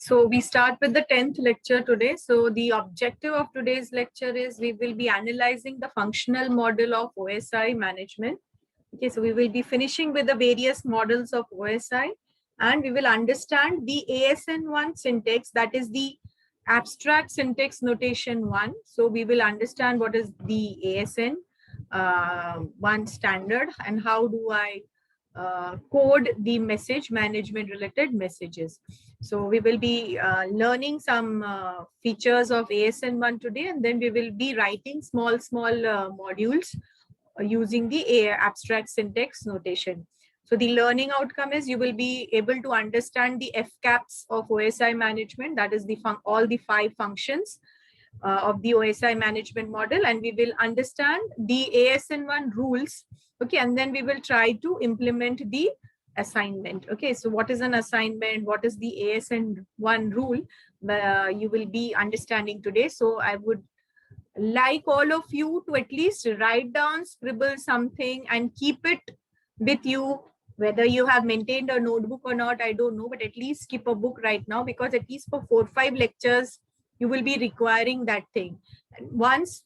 So we start with the 10th lecture today. So the objective of today's lecture is we will be analyzing the functional model of OSI management. Okay, so we will be finishing with the various models of OSI and we will understand the ASN1 syntax, that is the abstract syntax notation 1. So we will understand what is the ASN 1 standard and how do I code the message management related messages. So we will be learning some features of ASN1 today, and then we will be writing small modules using the abstract syntax notation. So the learning outcome is you will be able to understand the FCAPs of OSI management, that is the all the 5 functions of the OSI management model, and we will understand the ASN1 rules. Okay, and then we will try to implement the assignment. Okay, so what is an assignment? What is the ASN1 rule? You will be understanding today. So I would like all of you to at least write down, scribble something and keep it with you. Whether you have maintained a notebook or not, I don't know, but at least keep a book right now, because at least for 4-5 lectures, you will be requiring that thing. And once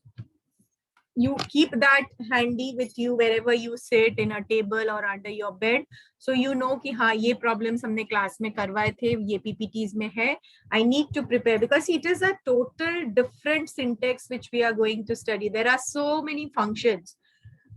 you keep that handy with you wherever you sit, in a table or under your bed, so you know कि हाँ ये problems हमने class में करवाए थे, ये PPTs में है. I need to prepare because it is a total different syntax which we are going to study. There are so many functions.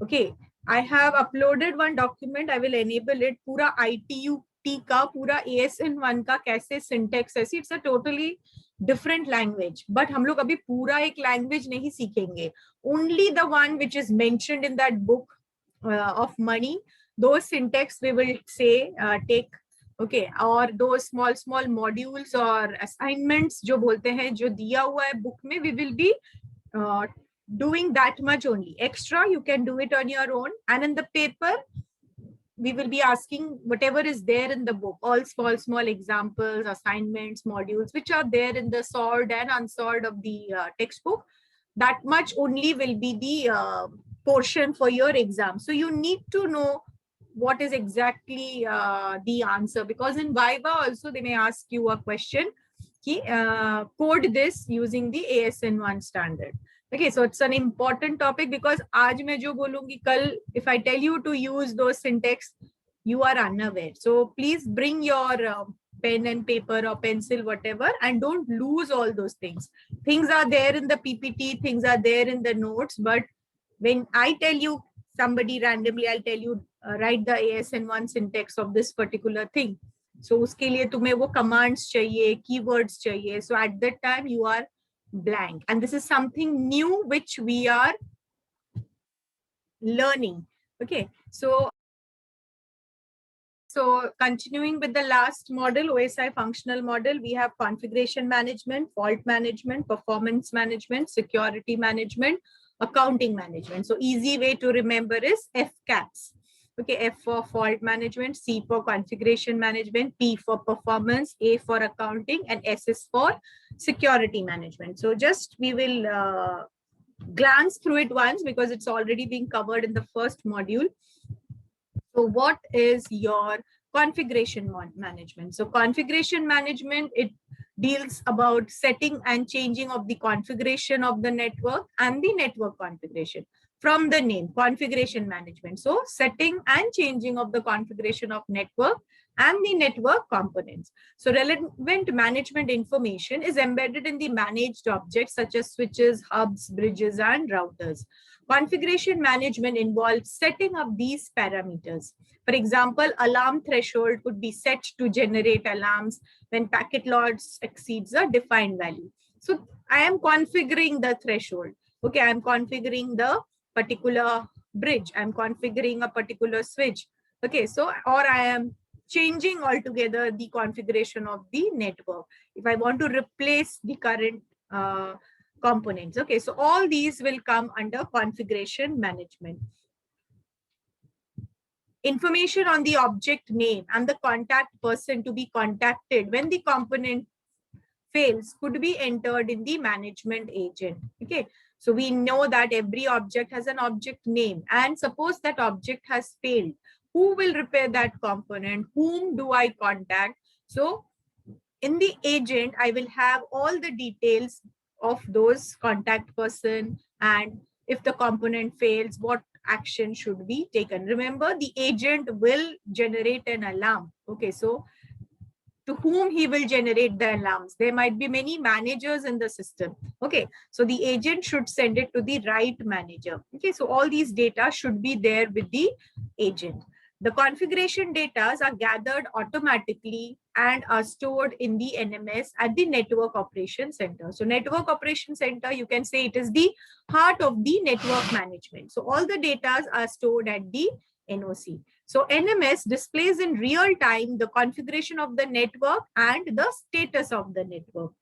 Okay, I have uploaded one document. I will enable it. पूरा ITUT का पूरा ASN1 का कैसे syntax है. See, it's a totally different language. But हम लोग अभी पूरा एक language नहीं सीखेंगे. Only the one which is mentioned in that book of money. Those syntax we will say take. Okay, और those small modules or assignments जो बोलते हैं जो दिया हुआ है book में, we will be doing that much only. Extra you can do it on your own, and in the paper we will be asking whatever is there in the book, all small examples, assignments, modules which are there in the solved and unsolved of the textbook. That much only will be the portion for your exam. So you need to know what is exactly the answer, because in Viva also they may ask you a question ki, code this using the ASN1 standard. Okay, so it's an important topic because आज मैं जो बोलूंगी कल, if I tell you to use those syntax, you are unaware. So please bring your pen and paper or pencil, whatever, and don't lose all those things. Things are there in the PPT, things are there in the notes, but when I tell you somebody randomly, I'll tell you write the ASN1 syntax of this particular thing. So उसके लिए तुम्हें वो commands चाहिए, keywords चाहिए. So at that time you are blank, and this is something new which we are learning. Okay, so continuing with the last model, OSI functional model, we have configuration management, fault management, performance management, security management, accounting management. So easy way to remember is FCAPs. Okay, F for fault management, C for configuration management, P for performance, A for accounting, and S is for security management. So just we will glance through it once because it's already being covered in the first module. So what is your configuration management? So configuration management, it deals about setting and changing of the configuration of the network and the network configuration. From the name, configuration management. So setting and changing of the configuration of network and the network components. So relevant management information is embedded in the managed objects such as switches, hubs, bridges, and routers. Configuration management involves setting up these parameters. For example, alarm threshold could be set to generate alarms when packet loss exceeds a defined value. So I am configuring the threshold. Okay, I am configuring the particular bridge. I'm configuring a particular switch. Okay, so or I am changing altogether the configuration of the network if I want to replace the current components. Okay, so all these will come under configuration management. Information on the object name and the contact person to be contacted when the component fails could be entered in the management agent. Okay, so we know that every object has an object name, and suppose that object has failed. Who will repair that component? Whom do I contact? So in the agent, I will have all the details of those contact person, and if the component fails, what action should be taken. Remember, the agent will generate an alarm. Okay, so to whom he will generate the alarms? There might be many managers in the system. Okay, so the agent should send it to the right manager. Okay, so all these data should be there with the agent. The configuration data are gathered automatically and are stored in the NMS at the network operation center. So network operation center, you can say it is the heart of the network management. So all the data are stored at the NOC. So NMS displays in real time the configuration of the network and the status of the network.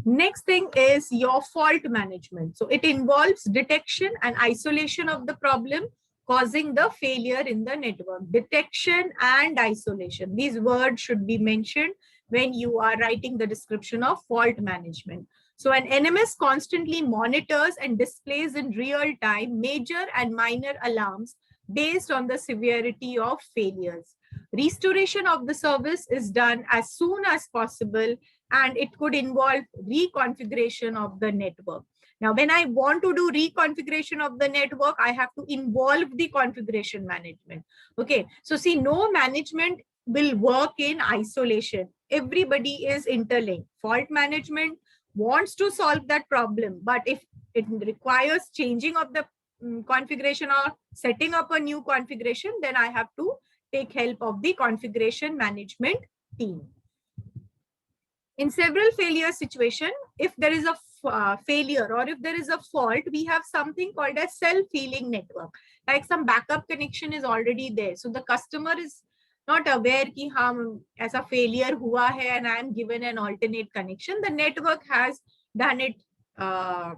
Next thing is your fault management. So it involves detection and isolation of the problem causing the failure in the network. Detection and isolation. These words should be mentioned when you are writing the description of fault management. So an NMS constantly monitors and displays in real time major and minor alarms based on the severity of failures. Restoration of the service is done as soon as possible, and it could involve reconfiguration of the network. Now, when I want to do reconfiguration of the network, I have to involve the configuration management. Okay, so see, no management will work in isolation. Everybody is interlinked. Fault management wants to solve that problem, but if it requires changing of the configuration or setting up a new configuration, then I have to take help of the configuration management team. In several failure situation, if there is a failure or if there is a fault, we have something called a self-healing network. Like some backup connection is already there. So the customer is not aware कि हाँ ऐसा failure हुआ है and I am given an alternate connection. The network has done it on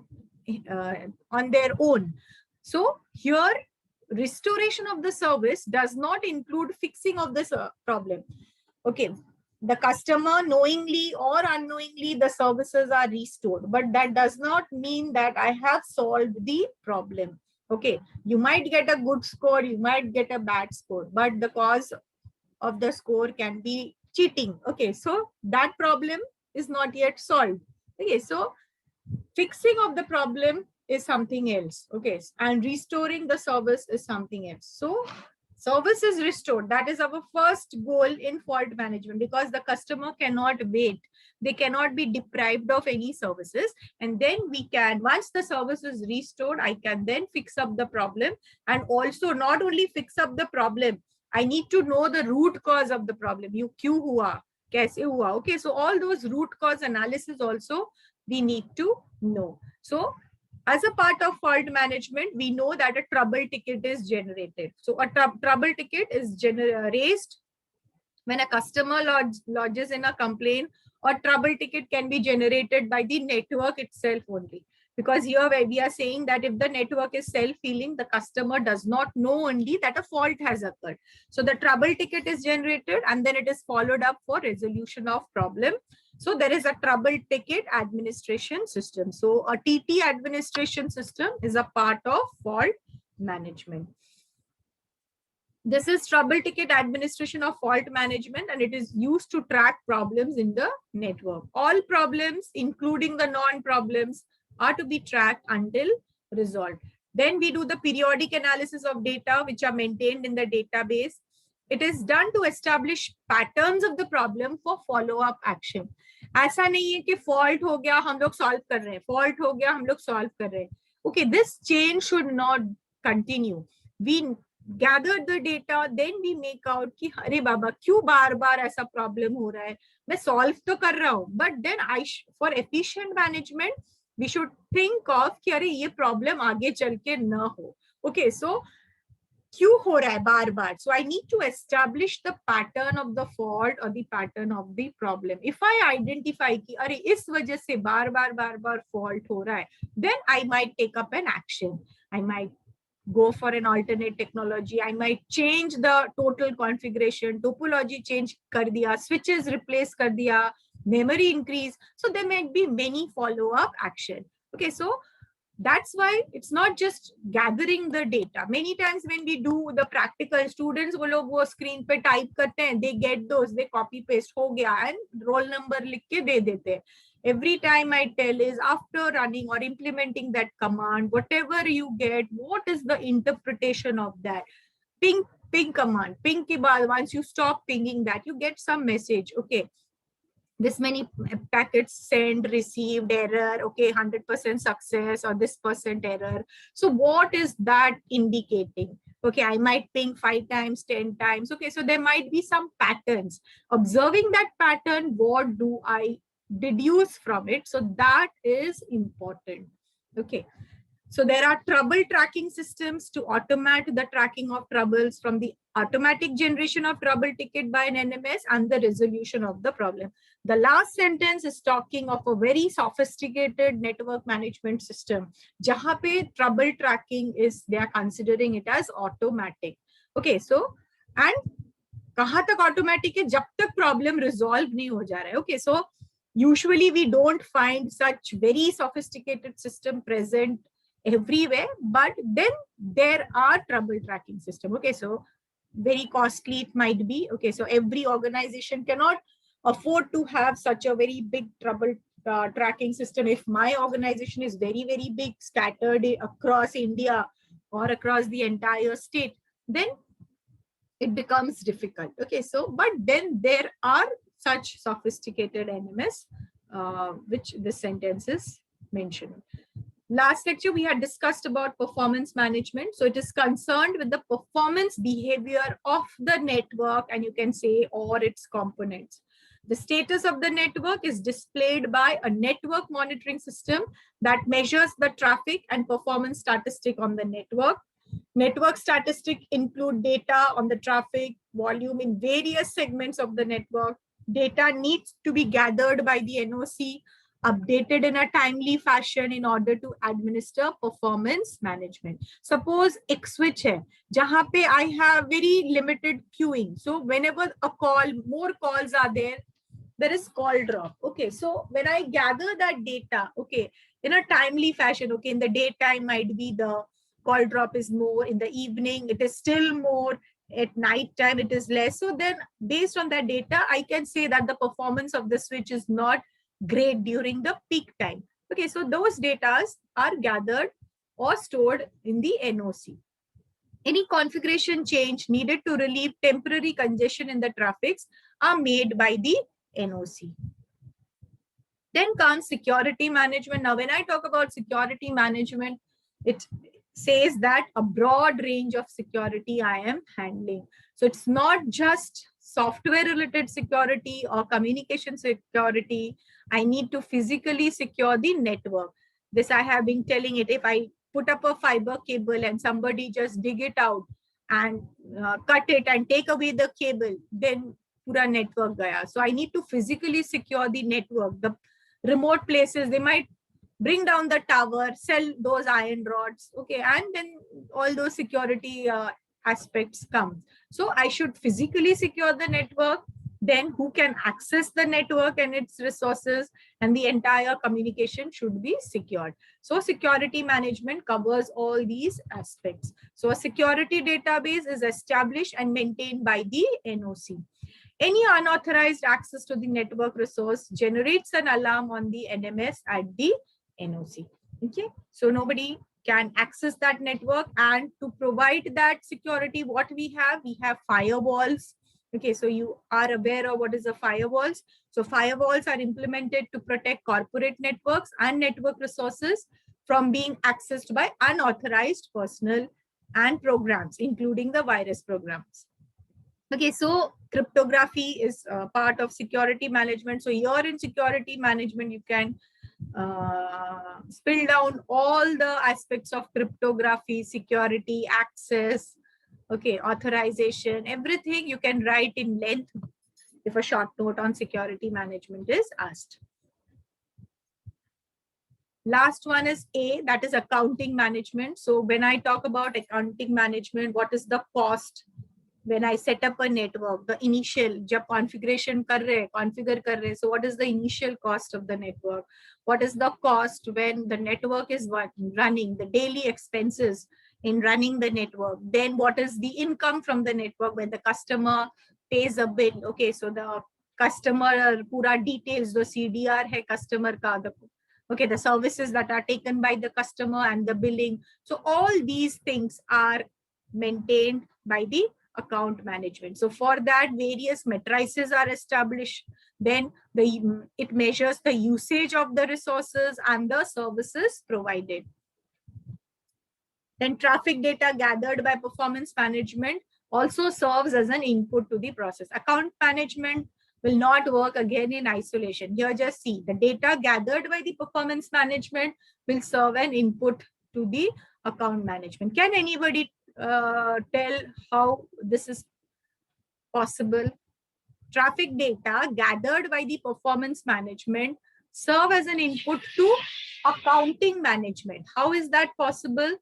their own. So here, restoration of the service does not include fixing of this problem. Okay, the customer knowingly or unknowingly the services are restored, but that does not mean that I have solved the problem. Okay, you might get a good score, you might get a bad score, but the cause of the score can be cheating. Okay, so that problem is not yet solved. Okay, so fixing of the problem is something else. Okay, and restoring the service is something else. So service is restored. That is our first goal in fault management, because the customer cannot wait. They cannot be deprived of any services. And then we can, once the service is restored, I can then fix up the problem. And also not only fix up the problem, I need to know the root cause of the problem. You kyun hua, kaise hua. Okay, so all those root cause analysis also we need to know. So as a part of fault management, we know that a trouble ticket is generated. So a trouble ticket is raised when a customer lodges in a complaint, or trouble ticket can be generated by the network itself only. Because here where we are saying that if the network is self-healing, the customer does not know only that a fault has occurred. So the trouble ticket is generated and then it is followed up for resolution of problem. So there is a trouble ticket administration system. So a TT administration system is a part of fault management. This is trouble ticket administration of fault management, and it is used to track problems in the network. All problems, including the non-problems, are to be tracked until resolved. Then we do the periodic analysis of data which are maintained in the database. It is done to establish patterns of the problem for follow-up action. ऐसा नहीं है कि fault हो गया हम लोग solve कर रहे हैं, fault हो गया हम लोग solve कर रहे हैं. Okay, this chain should not continue. We gather the data, then we make out कि अरे बाबा क्यों बार बार ऐसा प्रॉब्लम हो रहा है, मैं सॉल्व तो कर रहा हूँ, but then for efficient management we should think of कि अरे ये प्रॉब्लम आगे चल के न हो. ओके, सो क्यों हो रहा है बार बार. So I need to establish the pattern of the fault और the pattern of the problem. If I identify कि अरे इस वजह से बार बार फॉल्ट हो रहा है, then I might take up an action. I might go for an alternate technology. I might change the total configuration, topology change kar diya, switches replace kar diya, memory increase. So there might be many follow-up action. Okay, so That's why it's not just gathering the data. Many times when we do the practical, students वो लोग वो screen पे type करते हैं, they get those, they copy paste हो गया and roll number लिख के दे देते हैं. Every time I tell is after running or implementing that command, whatever you get, what is the interpretation of that? Ping command, ping के बाद once you stop pinging that, you get some message. Okay, this many packets sent, received, error, okay, 100% success or this percent error. So what is that indicating? Okay, I might ping 5 times, 10 times. Okay, so there might be some patterns. Observing that pattern, what do I deduce from it? So that is important. Okay. So there are trouble tracking systems to automate the tracking of troubles, from the automatic generation of trouble ticket by an NMS and the resolution of the problem. The last sentence is talking of a very sophisticated network management system. Jahan pe trouble tracking is, they are considering it as automatic. Okay, so, and kahan tak automatic hai? Jab tak problem resolve nahi ho ja raha hai. Okay, so usually we don't find such very sophisticated system present everywhere, but then there are trouble tracking system. Okay, so very costly it might be. Okay, so every organization cannot afford to have such a very big trouble tracking system. If my organization is very, very big, scattered across India or across the entire state, then it becomes difficult. Okay, so but then there are such sophisticated NMS, which this sentence is mentioning. Last lecture, we had discussed about performance management. So it is concerned with the performance behavior of the network, and you can say, or its components. The status of the network is displayed by a network monitoring system that measures the traffic and performance statistic on the network. Network statistics include data on the traffic volume in various segments of the network. Data needs to be gathered by the NOC, updated in a timely fashion in order to administer performance management. Suppose एक switch है, जहाँ पे I have very limited queuing. So whenever a call, more calls are there is call drop. Okay, so when I gather that data, okay, in a timely fashion, okay, in the daytime might be the call drop is more, in the evening it is still more, at night time it is less. So then based on that data, I can say that the performance of the switch is not great during the peak time. Okay, so those data are gathered or stored in the NOC. Any configuration change needed to relieve temporary congestion in the traffics are made by the NOC. Then comes security management. Now, when I talk about security management, it says that a broad range of security I am handling. So it's not just software related security or communication security. I need to physically secure the network. This I have been telling it. If I put up a fiber cable and somebody just dig it out and cut it and take away the cable, then pura network gaya. So I need to physically secure the network. The remote places, they might bring down the tower, sell those iron rods, okay, and then all those security aspects come. So I should physically secure the network, then who can access the network and its resources, and the entire communication should be secured. So security management covers all these aspects. So a security database is established and maintained by the NOC. Any unauthorized access to the network resource generates an alarm on the NMS at the NOC. Okay, so nobody can access that network, and to provide that security, what we have firewalls. Okay, so you are aware of what is the firewalls. So firewalls are implemented to protect corporate networks and network resources from being accessed by unauthorized personnel and programs, including the virus programs. Okay, so cryptography is part of security management. So here in security management, you can spill down all the aspects of cryptography, security, access, okay, authorization, everything you can write in length if a short note on security management is asked. Last one is A, that is accounting management. So when I talk about accounting management, what is the cost? when I set up a network, the initial, jab configuration kar rahe, configure kar rahe, so what is the initial cost of the network? What is the cost when the network is running, the daily expenses in running the network? Then what is the income from the network when the customer pays a bill? Okay, so the customer pura details, the CDR hai customer ka, okay, the services that are taken by the customer and the billing. So all these things are maintained by the account management. So for that, various matrices are established. Then it measures the usage of the resources and the services provided. Then traffic data gathered by performance management also serves as an input to the process. Account management will not work again in isolation. Here just see the data gathered by the performance management will serve an input to the account management. Can anybody tell how this is possible? Traffic data gathered by the performance management serve as an input to accounting management. How is that possible?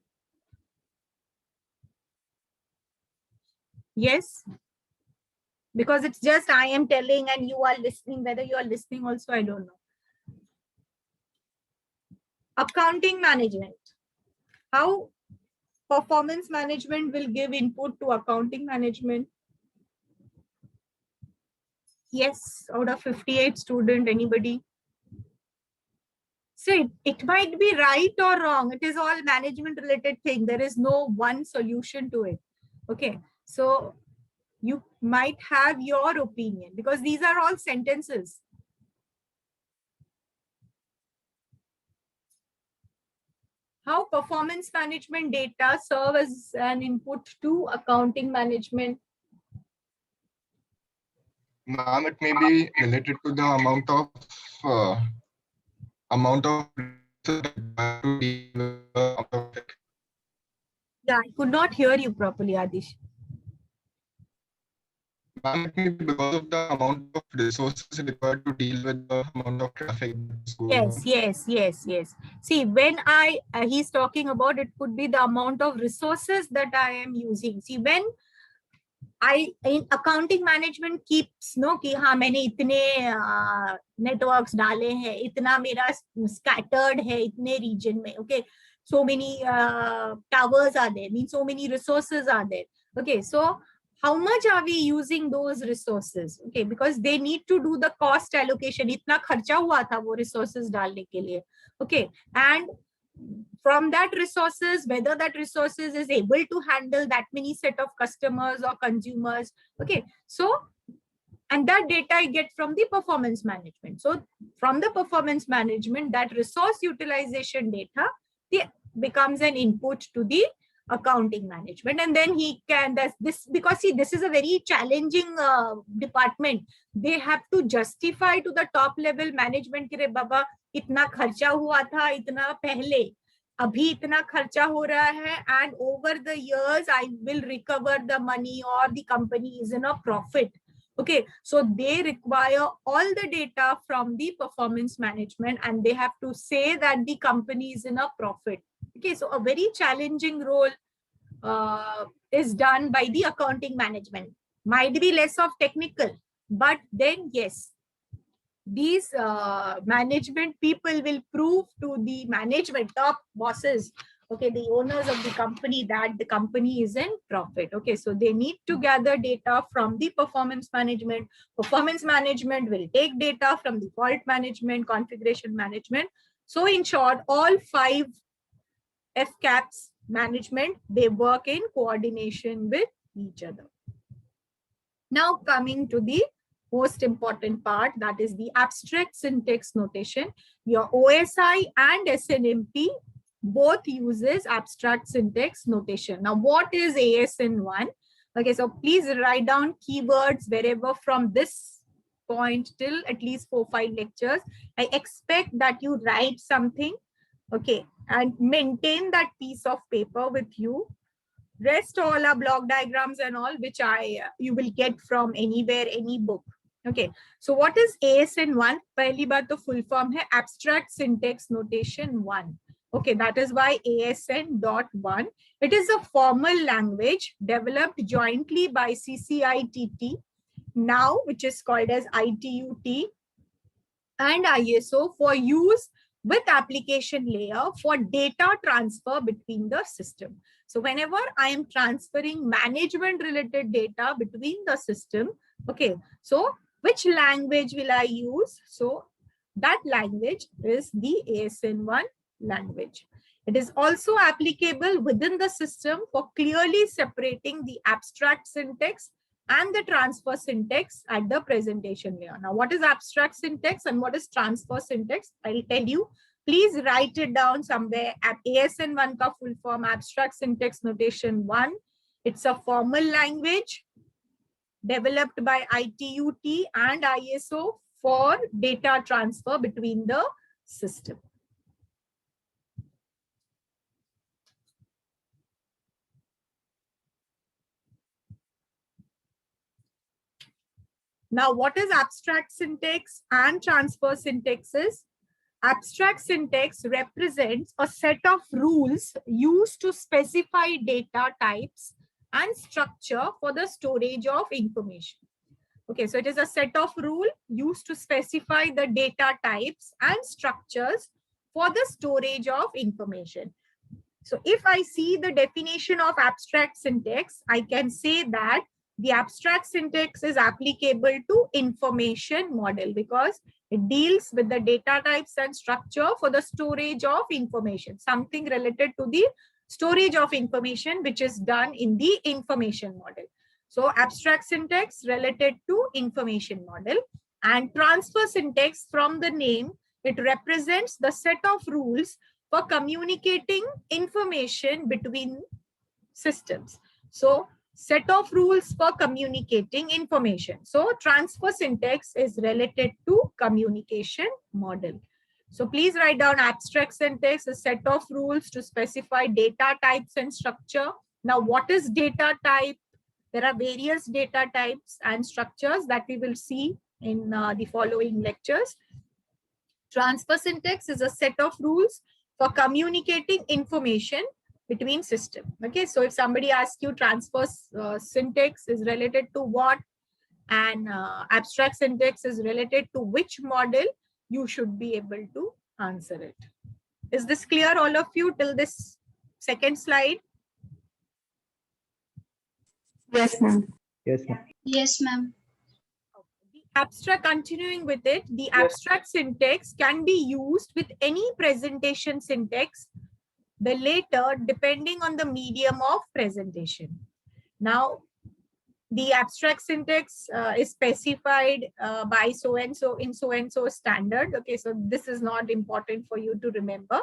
Yes, because it's just I am telling and you are listening. Whether you are listening also, I don't know. Accounting management. How performance management will give input to accounting management? Yes, out of 58 students, anybody? See, it might be right or wrong. It is all management related thing. There is no one solution to it. Okay, so you might have your opinion because these are all sentences. How performance management data serve as an input to accounting management? Ma'am, it may be related to the amount of Yeah, I could not hear you properly, Adish. Ma'am, it may be because of the amount of resources required to deal with the amount of traffic that's going on. Yes. See, when he's talking about, it could be the amount of resources that I am using. See, when in accounting management keeps no कि हाँ मैंने इतने networks डाले हैं, इतना मेरा scattered है इतने region में, okay, so many towers are there, means so many resources are there, okay, so how much are we using those resources? Okay, because they need to do the cost allocation. इतना खर्चा हुआ था वो resources डालने के लिए, okay, and from that resources, whether that resources is able to handle that many set of customers or consumers. Okay, so and that data I get from the performance management. So from the performance management, that resource utilization data becomes an input to the accounting management, and then he can this because see this is a very challenging department. They have to justify to the top level management कि रे बाबा इतना खर्चा हुआ था इतना पहले अभी इतना खर्चा हो रहा है and over the years I will recover the money or the company is in a profit. Okay, so they require all the data from the performance management and they have to say that the company is in a profit. Okay, so a very challenging role is done by the accounting management. Might be less of technical, but then yes, these management people will prove to the management top bosses, okay, the owners of the company, that the company is in profit. Okay, so they need to gather data from the performance management. Performance management will take data from the fault management, configuration management. So in short, all 5 FCAPS management, they work in coordination with each other. Now coming to the most important part, that is the abstract syntax notation. Your OSI and SNMP both uses abstract syntax notation. Now what is ASN1? Okay, so please write down keywords wherever from this point till at least 4-5 lectures. I expect that you write something, okay, and maintain that piece of paper with you. Rest all are block diagrams and all, which you will get from anywhere, any book. Okay, so what is ASN1? Pehli baat to full form hai abstract syntax notation 1. Okay, that is why ASN.1. It is a formal language developed jointly by CCITT now, which is called as ITUT, and ISO for use with application layer for data transfer between the system. So whenever I am transferring management related data between the system, okay, so which language will I use? So that language is the ASN1 language. It is also applicable within the system for clearly separating the abstract syntax and the transfer syntax at the presentation layer. Now, what is abstract syntax and what is transfer syntax? I'll tell you. Please write it down somewhere. ASN1 ka full form, abstract syntax notation 1. It's a formal language developed by ITUT and ISO for data transfer between the system. Now, what is abstract syntax and transfer syntaxes? Abstract syntax represents a set of rules used to specify data types and structure for the storage of information. Okay, so it is a set of rules used to specify the data types and structures for the storage of information. So if I see the definition of abstract syntax, I can say that the abstract syntax is applicable to information model because it deals with the data types and structure for the storage of information, something related to the storage of information which is done in the information model. So abstract syntax related to information model, and transfer syntax, from the name, it represents the set of rules for communicating information between systems. So set of rules for communicating information. So transfer syntax is related to communication model. So please write down abstract syntax, a set of rules to specify data types and structure. Now, what is data type? There are various data types and structures that we will see in the following lectures. Transfer syntax is a set of rules for communicating information between systems. Okay, so if somebody asks you transfer syntax is related to what and abstract syntax is related to which model, you should be able to answer it. Is this clear, all of you, till this second slide? Yes, ma'am. Yes, ma'am. Yes, ma'am. Abstract, continuing with it, the abstract syntax can be used with any presentation syntax, the later depending on the medium of presentation. Now, the abstract syntax is specified by so-and-so in so-and-so standard. Okay, so this is not important for you to remember.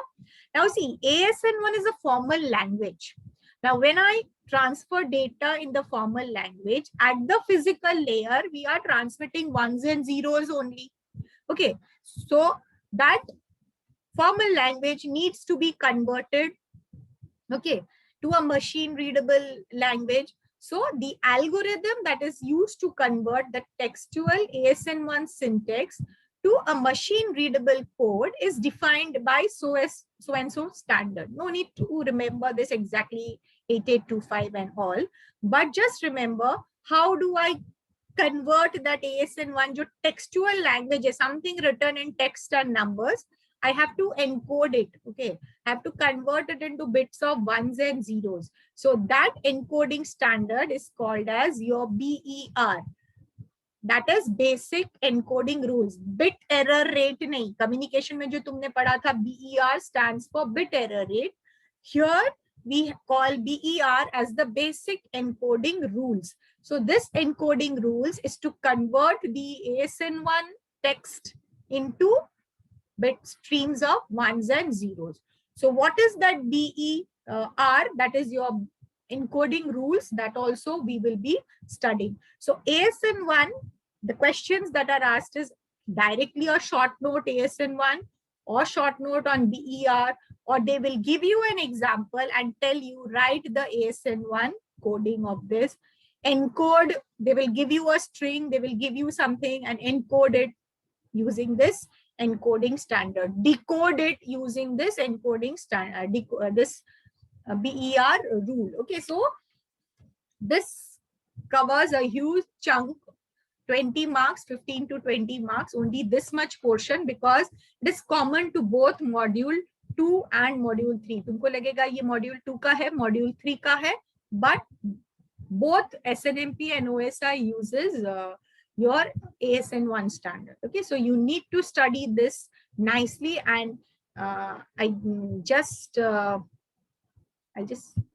Now see, ASN1 is a formal language. Now, when I transfer data in the formal language, at the physical layer, we are transmitting ones and zeros only. Okay, so that formal language needs to be converted, okay, to a machine readable language. So the algorithm that is used to convert the textual ASN1 syntax to a machine readable code is defined by so-and-so standard. No need to remember this exactly 8825 and all, but just remember, how do I convert that ASN1 जो textual language is something written in text and numbers, I have to encode it, okay? I have to convert it into bits of ones and zeros. So that encoding standard is called as your BER. That is basic encoding rules. Bit error rate nahi. Communication mein jo tumne padha tha, BER stands for bit error rate. Here we call BER as the basic encoding rules. So this encoding rules is to convert the ASN1 text into bit streams of ones and zeros. So what is that BER? That is your encoding rules that also we will be studying. So ASN1, the questions that are asked is directly a short note ASN1 or short note on BER, or they will give you an example and tell you write the ASN1 coding of this. Encode, they will give you a string, they will give you something and encode it using this encoding standard. Decode it using this encoding standard, this BER rule. Okay, so this covers a huge chunk, 20 marks, 15 to 20 marks, only this much portion, because it is common to both module 2 and module 3. तुमको लगेगा ये module 2 का है, module 3 का है, but both SNMP and OSI uses your ASN1 standard. Okay, so you need to study this nicely, and I just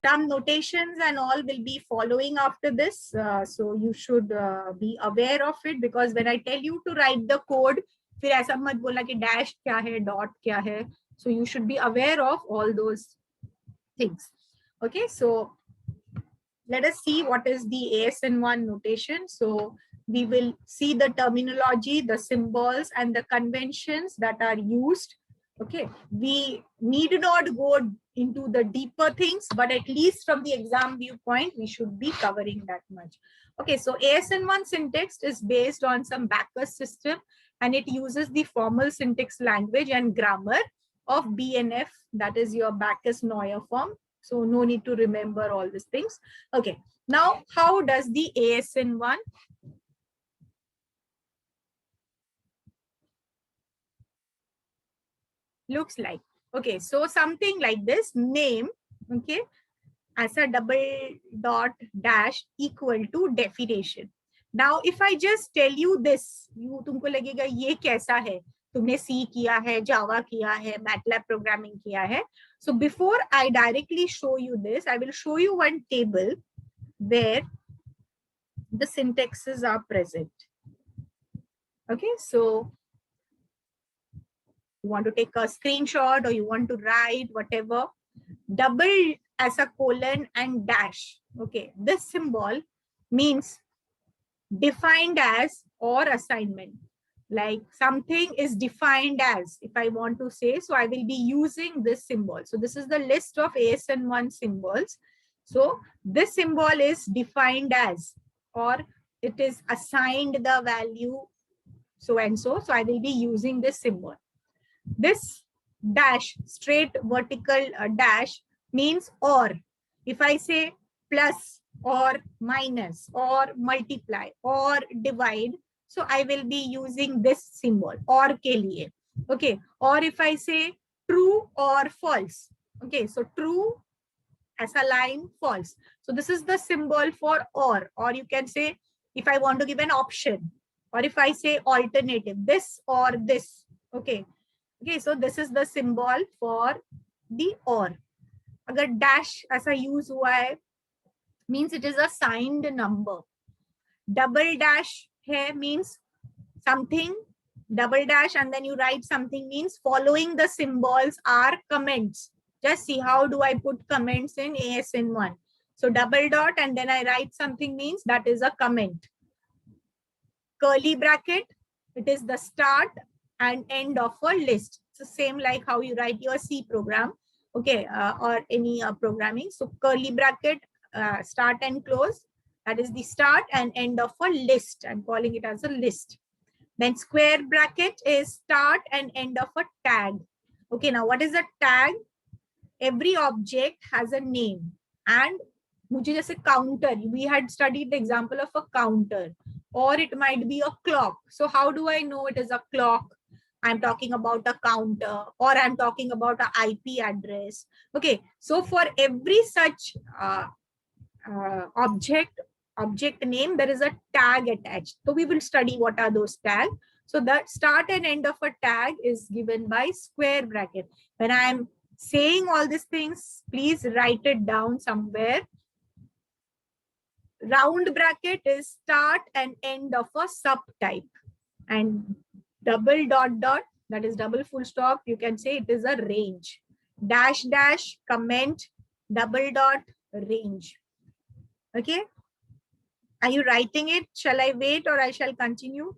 term notations and all will be following after this. So you should be aware of it, because when I tell you to write the code, फिर ऐसा मत बोलना कि dash क्या है, dot क्या है. So you should be aware of all those things. Okay, so let us see what is the ASN1 notation. So we will see the terminology, the symbols, and the conventions that are used. Okay, we need not go into the deeper things, but at least from the exam viewpoint, we should be covering that much. Okay, so ASN1 syntax is based on some Backus system, and it uses the formal syntax language and grammar of BNF, that is your Backus-Neuer form. So no need to remember all these things. Okay, now how does the ASN1 looks like? Okay, so something like this, name, okay, as a double dot dash equal to definition. Now, if I just tell you this, you तुमको लगेगा ये कैसा है? तुमने C किया है, Java किया है, MATLAB programming किया है. So before I directly show you this, I will show you one table where the syntaxes are present. Okay, so you want to take a screenshot or you want to write whatever, double as a colon and dash. Okay, this symbol means defined as or assignment. Like something is defined as, if I want to say, so I will be using this symbol. So this is the list of ASN1 symbols. So this symbol is defined as, or it is assigned the value so and so. So I will be using this symbol. This dash, straight vertical dash, means or. If I say plus or minus or multiply or divide, so I will be using this symbol, or ke liye. Okay, or if I say true or false, okay, so true as a line, false. So this is the symbol for or you can say, if I want to give an option, or if I say alternative, this or this. Okay, okay, so this is the symbol for the or. Agar dash ऐसा use हुआ है, means it is a signed number. Double dash here means something, double dash and then you write something means following the symbols are comments. Just see how do I put comments in ASN1. So double dot and then I write something means that is a comment. Curly bracket, it is the start and end of a list. It's the same like how you write your C program, okay, or any programming. So curly bracket, start and close, that is the start and end of a list. I'm calling it as a list. Then square bracket is start and end of a tag. Okay, now what is a tag? Every object has a name, and मुझे जैसे counter, we had studied the example of a counter, or it might be a clock. So how do I know it is a clock? I'm talking about a counter, or I'm talking about an IP address. Okay, so for every such object name, there is a tag attached. So we will study what are those tags. So the start and end of a tag is given by square bracket. When I'm saying all these things, please write it down somewhere. Round bracket is start and end of a subtype. And double dot dot, that is double full stop, you can say it is a range. Dash dash, comment, double dot, range. Okay, are you writing it? Shall I wait or I shall continue?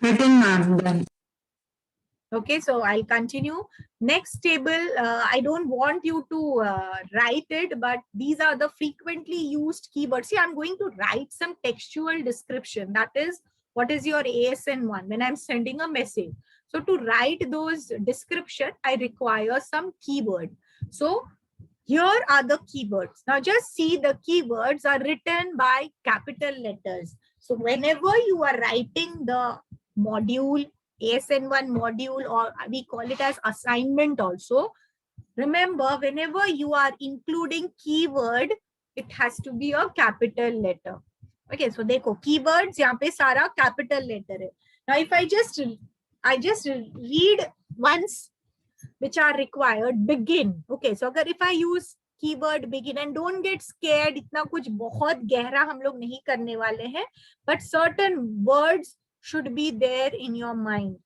Written, ma'am. Okay, so I'll continue. Next table, I don't want you to write it, but these are the frequently used keywords. See, I'm going to write some textual description. That is What is your ASN1? When I'm sending a message. So to write those description, I require some keyword. So here are the keywords. Now just see the keywords are written by capital letters. So whenever you are writing the module, ASN1 module, or we call it as assignment also, remember whenever you are including keyword, it has to be a capital letter. Okay, so देखो keywords यहाँ पे सारा capital letter है. Now if I just read once which are required, begin. Okay, so अगर if I use keyword begin, and don't get scared, इतना कुछ बहुत गहरा हम लोग नहीं करने वाले हैं, but certain words should be there in your mind.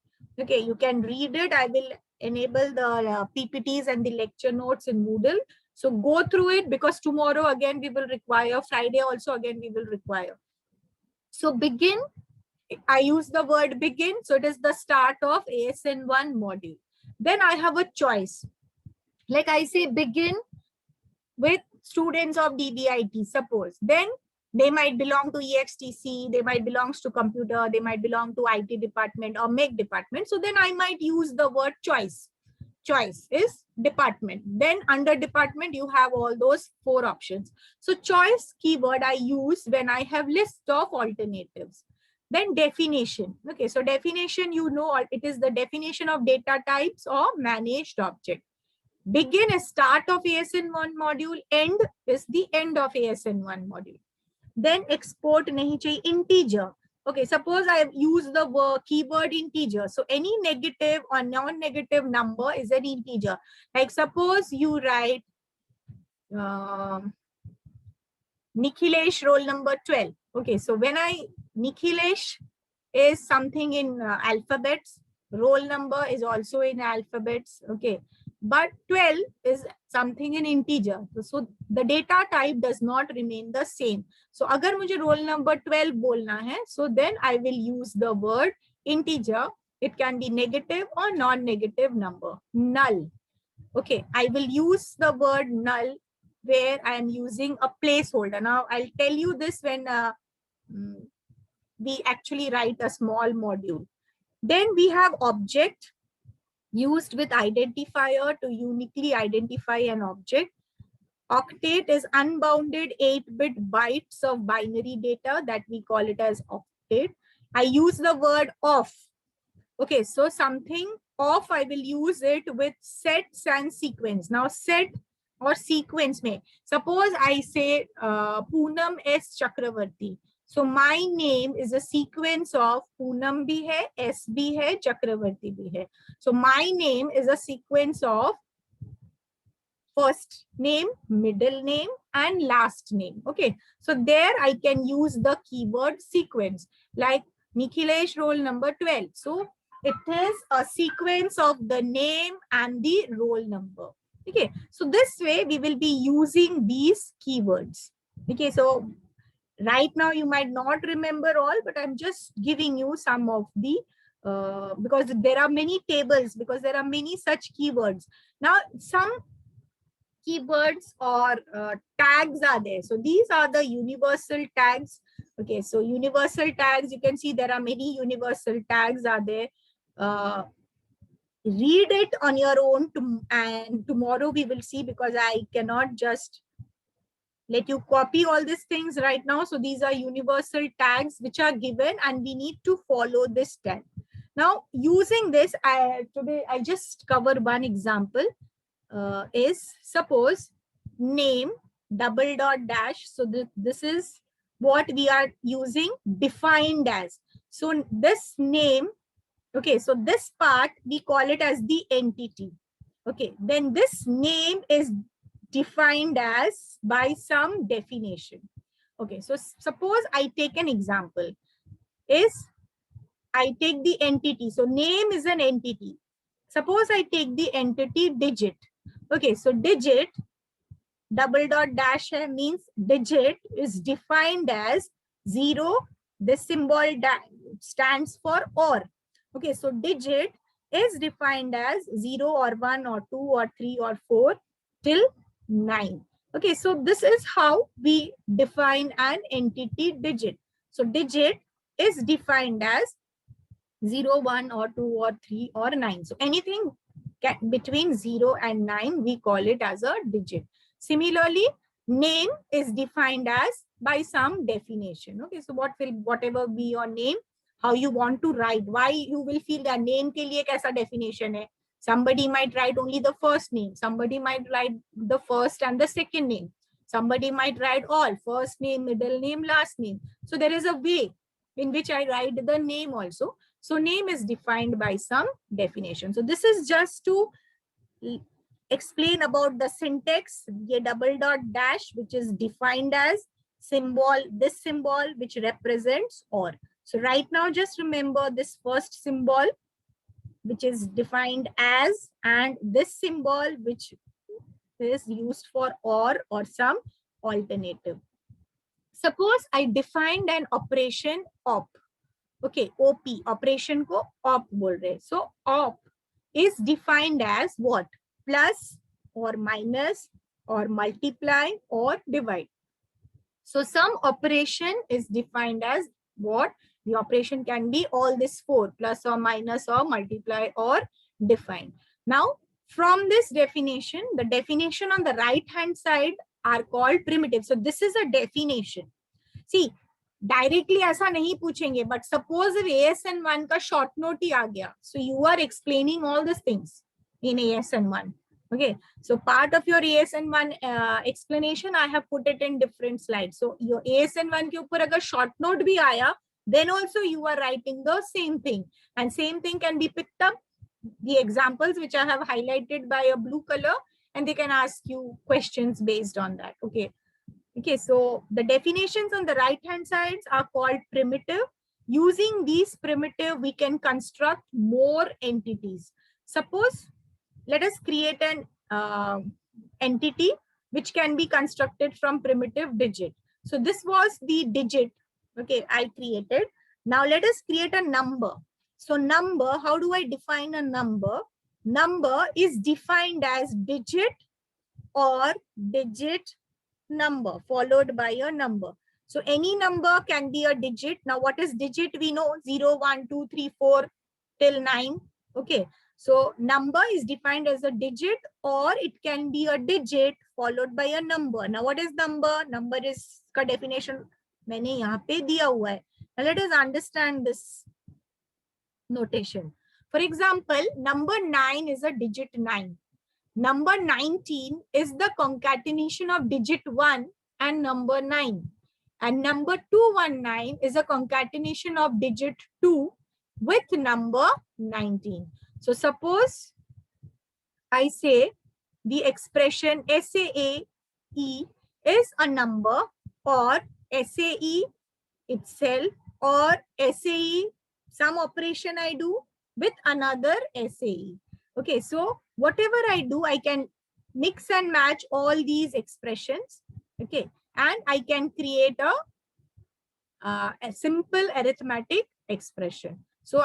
Okay, you can read it. I will enable the PPTs and the lecture notes in Moodle. So go through it, because tomorrow again we will require, Friday also again we will require. So begin, I use the word begin. So it is the start of ASN1 module. Then I have a choice. Like I say, begin with students of DBIT, suppose. Then they might belong to EXTC, they might belong to computer, they might belong to IT department or MEC department. So then I might use the word choice. Choice is department. Then under department, you have all those 4 options. So choice keyword I use when I have list of alternatives. Then definition. Okay, so definition, you know, it is the definition of data types or managed object. Begin is start of ASN1 module, end is the end of ASN1 module. Then export nahi chahiye, integer. Okay, suppose I have used the word keyword integer. So any negative or non-negative number is an integer. Like suppose you write Nikhilesh roll number 12. Okay, so when Nikhilesh is something in alphabets, roll number is also in alphabets. Okay, but 12 is something in integer. So the data type does not remain the same. So agar mujhe roll number 12 bolna hai, so then I will use the word integer. It can be negative or non-negative number. Null. Okay, I will use the word null where I am using a placeholder. Now I'll tell you this when we actually write a small module. Then we have object used with identifier to uniquely identify an object. Octet is unbounded 8-bit bytes of binary data that we call it as octet. I use the word of. Okay, so something of, I will use it with sets and sequence. Now set or sequence mein, suppose I say Poonam S Chakravarti. So my name is a sequence of Poonam bhi hai, S bhi hai, Chakravarti bhi hai. So my name is a sequence of first name, middle name, and last name. Okay, so there I can use the keyword sequence, like Nikhilesh roll number 12. So it is a sequence of the name and the roll number. Okay, so this way we will be using these keywords. Okay, so right now you might not remember all, but I'm just giving you some of the because there are many tables, because there are many such keywords. Now some keywords or tags are there. So these are the universal tags. Okay, so universal tags, you can see there are many universal tags are there. Read it on your own and tomorrow we will see, because I cannot just let you copy all these things right now. So these are universal tags which are given and we need to follow this tag. Now using this, today I just cover one example. Is suppose name double dot dash. So this is what we are using defined as. So this name, okay, so this part we call it as the entity. Okay, then this name is defined as by some definition. Okay, so suppose I take an example. Is I take the entity. So name is an entity. Suppose I take the entity digit. Okay, so digit double dot dash means digit is defined as 0. This symbol stands for OR. Okay, so digit is defined as 0 or 1 or 2 or 3 or 4 till 9. Okay, so this is how we define an entity digit. So digit is defined as 0, 1 or 2 or 3 or 9. So anything between 0 and 9, we call it as a digit. Similarly, name is defined as by some definition. Okay, so whatever be your name, how you want to write, why you will feel that name ke liye kaisa definition hai. Somebody might write only the first name. Somebody might write the first and the second name. Somebody might write all, first name, middle name, last name. So there is a way in which I write the name also. So name is defined by some definition. So this is just to explain about the syntax, ye double dot dash, which is defined as symbol, this symbol which represents or. So right now, just remember this first symbol, which is defined as, and this symbol, which is used for or some alternative. Suppose I defined an operation op. Okay, OP, operation ko op bol rahe. So op is defined as what? Plus or minus or multiply or divide. So some operation is defined as what? The operation can be all this 4, plus or minus or multiply or define. Now, from this definition, the definition on the right hand side are called primitive. So this is a definition. See, directly ऐसा नहीं पूछेंगे, but suppose ASN1 का short note ही आ गया, so you are explaining all this things in ASN1. Okay, so part of your ASN1 explanation I have put it in different slides. So your ASN1 के ऊपर अगर short note भी आया, then also you are writing the same thing, and same thing can be picked up, the examples which I have highlighted by a blue color, and they can ask you questions based on that. Okay, so the definitions on the right hand sides are called primitive. Using these primitive, we can construct more entities. Suppose, let us create an entity which can be constructed from primitive digit. So this was the digit, okay, I created. Now let us create a number. So number, how do I define a number? Number is defined as digit or digit number followed by a number. So any number can be a digit. Now what is digit? We know 0, 1, 2, 3, 4 till 9. Okay, so number is defined as a digit, or it can be a digit followed by a number. Now what is number? Number is का definition मैंने यहाँ पे दिया हुआ है. Now let us understand this notation. For example, number 9 is a digit 9. Number 19 is the concatenation of digit 1 and number 9. And number 219 is a concatenation of digit 2 with number 19. So suppose I say the expression SAE is a number, or SAE itself, or SAE, some operation I do with another SAE. Okay, so whatever I do, I can mix and match all these expressions. Okay, and I can create a simple arithmetic expression. So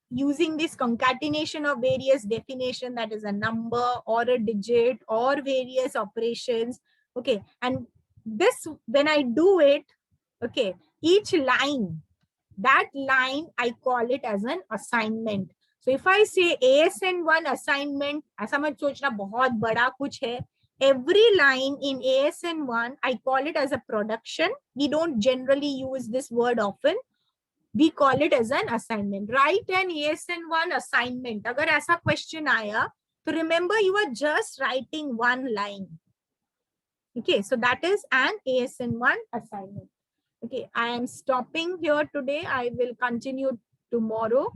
using this concatenation of various definition, that is a number or a digit or various operations. Okay, and this, when I do it, okay, each line, that line I call it as an assignment. So if I say ASN1 assignment, ऐसा मत सोचना बहुत बड़ा कुछ है. Every line in ASN1, I call it as a production. We don't generally use this word often. We call it as an assignment. Write an ASN1 assignment. अगर ऐसा question आया, so remember you are just writing one line. Okay, so that is an ASN1 assignment. Okay, I am stopping here today. I will continue tomorrow.